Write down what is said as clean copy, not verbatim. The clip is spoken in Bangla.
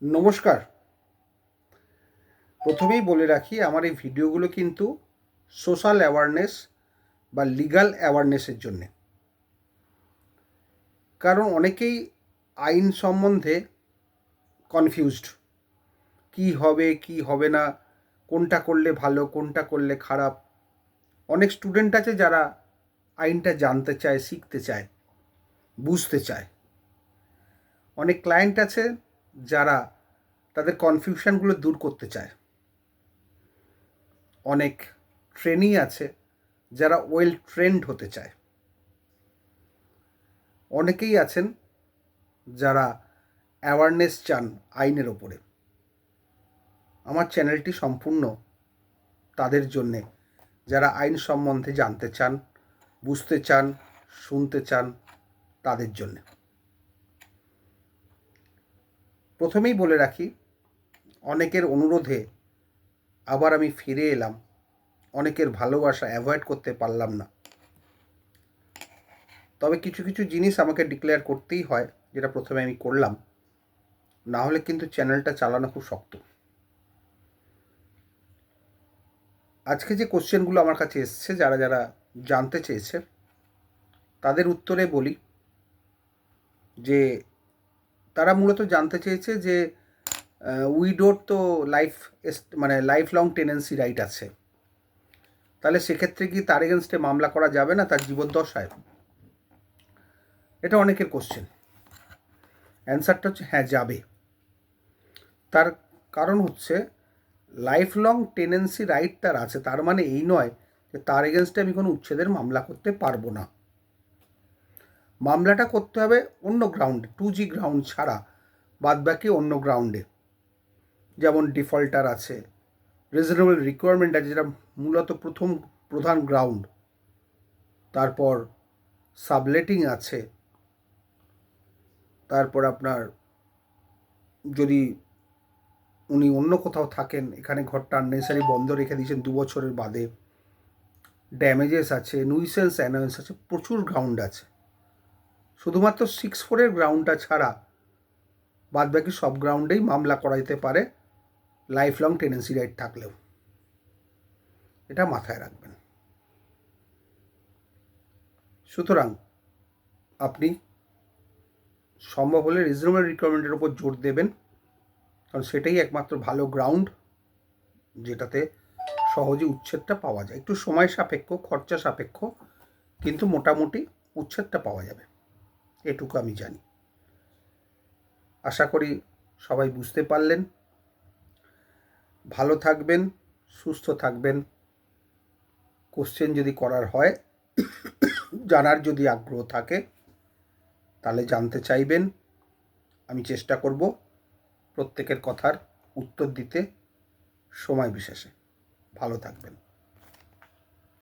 নমস্কার। প্রথমেই বলে রাখি, আমার এই ভিডিওগুলো কিন্তু সোশ্যাল অ্যাওয়ারনেস বা লিগাল অ্যাওয়ারনেসের জন্যে। কারণ অনেকেই আইন সম্বন্ধে কনফিউজড, কি হবে কি হবে না, কোনটা করলে ভালো কোনটা করলে খারাপ। অনেক স্টুডেন্ট আছে যারা আইনটা জানতে চায়, শিখতে চায়, বুঝতে চায়। অনেক ক্লায়েন্ট আছে যারা তাদের কনফিউশনগুলো দূর করতে চায়। অনেক ট্রেনি আছে যারা ওয়েল ট্রেন্ড হতে চায়। অনেকেই আছেন যারা অ্যাওয়ারনেস চান আইনের ওপরে। আমার চ্যানেলটি সম্পূর্ণ তাদের জন্যে, যারা আইন সম্বন্ধে জানতে চান, বুঝতে চান, শুনতে চান, তাদের জন্যে। প্রথমেই বলে রাখি, অনেকের অনুরোধে আবার আমি ফিরে এলাম। অনেকের ভালোবাসা অ্যাভয়েড করতে পারলাম না। তবে কিছু কিছু জিনিস আমাকে ডিক্লেয়ার করতেই হয়, যেটা প্রথমে আমি করলাম। না হলে কিন্তু চ্যানেলটা চালানো খুব শক্ত। আজকে যে কোশ্চেনগুলো আমার কাছে এসছে, যারা যারা জানতে চেয়েছে, তাদের উত্তরে বলি যে তারা মূলত জানতে চেয়েছে যে উইডোর তো লাইফ লং টেনেন্সি রাইট আছে, তাহলে সেক্ষেত্রে কি তার এগেনস্টে মামলা করা যাবে না তার জীবদ্দশায়? এটা অনেকের কোশ্চেন। অ্যান্সারটা হচ্ছে হ্যাঁ, যাবে। তার কারণ হচ্ছে লাইফ লং টেনেন্সি রাইট তার আছে, তার মানে এই নয় যে তার এগেনস্টে আমি কোনো উচ্ছেদের মামলা করতে পারবো না। মামলাটা করতে হবে অন্য গ্রাউন্ডে, 2G গ্রাউন্ড ছাড়া বাদবাকি অন্য গ্রাউন্ডে। যেমন ডিফল্টার আছে, রিজনেবল রিকোয়ারমেন্ট আছে, যেটা মূলত প্রথম প্রধান গ্রাউন্ড। তারপর সাবলেটিং আছে। তারপর আপনার যদি উনি অন্য কোথাও থাকেন, এখানে ঘরটা আননেসারি বন্ধ রেখে দিয়েছেন 2 বছরের বাদে, ড্যামেজেস আছে, নুইসেন্স অ্যানোয়েন্স আছে, প্রচুর গ্রাউন্ড আছে। শুধুমাত্র 6(4) গ্রাউন্ডটা ছাড়া বাদবাকি সব গ্রাউন্ডেই মামলা করা যেতে পারে, লাইফ লং টেনেন্সি রাইট থাকলেও। এটা মাথায় রাখবেন। সুতরাং আপনি সম্ভব হলে রিজনেবল রিকোয়ারমেন্টের ওপর জোর দেবেন, কারণ সেটাই একমাত্র ভালো গ্রাউন্ড যেটাতে সহজে উচ্ছেদটা পাওয়া যায়। একটু সময় সাপেক্ষ, খরচা সাপেক্ষ, কিন্তু মোটামুটি উচ্ছেদটা পাওয়া যাবে, এটুকু আমি জানি। আশা করি সবাই বুঝতে পারলেন। ভালো থাকবেন, সুস্থ থাকবেন। কোশ্চেন যদি করার হয়, জানার যদি আগ্রহ থাকে, তাহলে জানতে চাইবেন। আমি চেষ্টা করব প্রত্যেকের কথার উত্তর দিতে সময় বিশেষে। ভালো থাকবেন।